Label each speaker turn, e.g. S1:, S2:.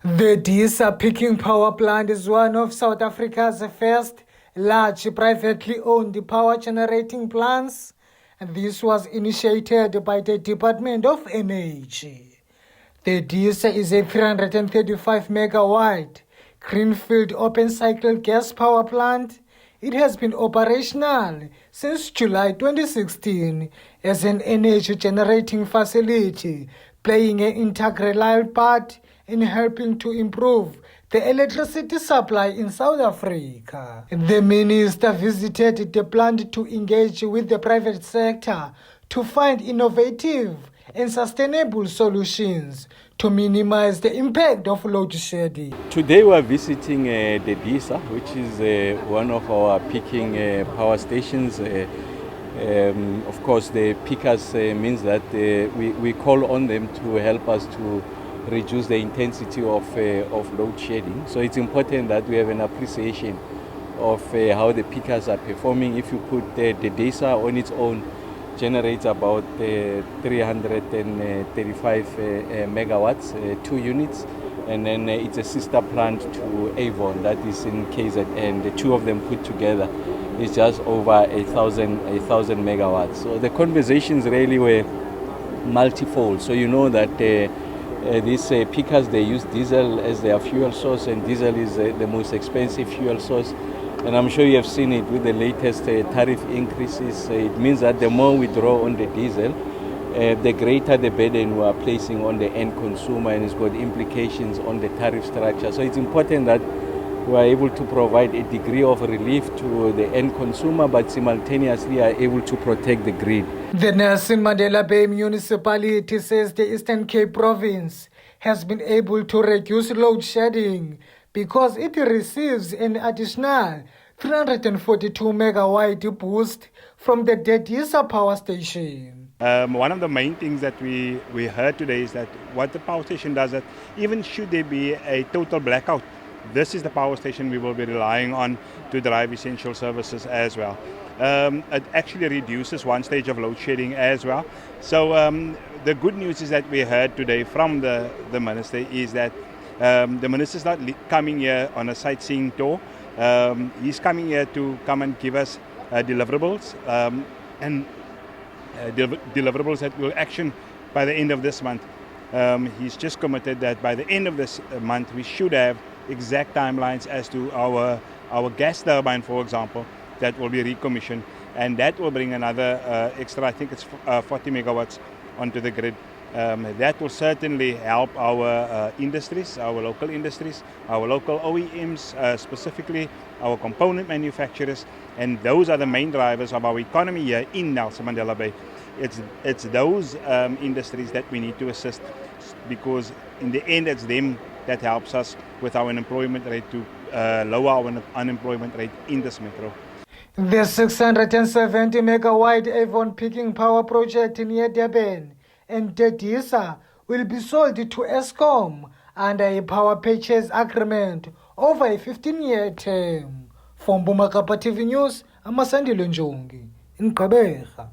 S1: The Dedisa Power Plant is one of South Africa's first large privately owned power generating plants, and this was initiated by the Department of Energy. The Dedisa is a 335 megawatt greenfield open cycle gas power plant. It has been operational since July 2016 as an energy generating facility, playing an integral part in helping to improve the electricity supply in South Africa. The minister visited the plant to engage with the private sector to find innovative and sustainable solutions to minimize the impact of load shedding.
S2: Today we are visiting Dedisa, which is one of our peaking power stations. Of course, the peakers means that we call on them to help us to reduce the intensity of load shedding. So it's important that we have an appreciation of how the peakers are performing. If you put the Dedisa on its own, generates about 335 megawatts, 2 units, and then it's a sister plant to Avon that is in KZN. The two of them put together is just over 1,000 megawatts. So the conversations really were multifold. So you know that these peakers, they use diesel as their fuel source, and diesel is the most expensive fuel source. And I'm sure you have seen it with the latest tariff increases. It means that the more we draw on the diesel, the greater the burden we are placing on the end consumer, and it's got implications on the tariff structure. So it's important that we are able to provide a degree of relief to the end consumer, but simultaneously are able to protect the grid.
S1: The Nelson Mandela Bay municipality says the Eastern Cape province has been able to reduce load shedding because it receives an additional 342 megawatt boost from the Dedisa power station.
S3: One of the main things that we heard today is that what the power station does, that even should there be a total blackout, this is the power station we will be relying on to drive essential services as well. It actually reduces one stage of load shedding as well. So the good news is that we heard today from the minister is that the minister is not coming here on a sightseeing tour. He's coming here to come and give us deliverables and deliverables that will action by the end of this month. He's just committed that by the end of this month we should have exact timelines as to our gas turbine, for example, that will be recommissioned, and that will bring another extra, I think it's 40 megawatts onto the grid. That will certainly help our industries, our local industries, our local OEMs, specifically our component manufacturers, and those are the main drivers of our economy here in Nelson Mandela Bay. It's those industries that we need to assist, because in the end it's them that helps us with our unemployment rate to lower our unemployment rate in this metro.
S1: The 670 megawatt Avon peaking power project near Durban and Dedisa will be sold to Eskom under a power purchase agreement over a 15-year term. From Ramakgopa TV News, I'm Asandile Njongi in Coega.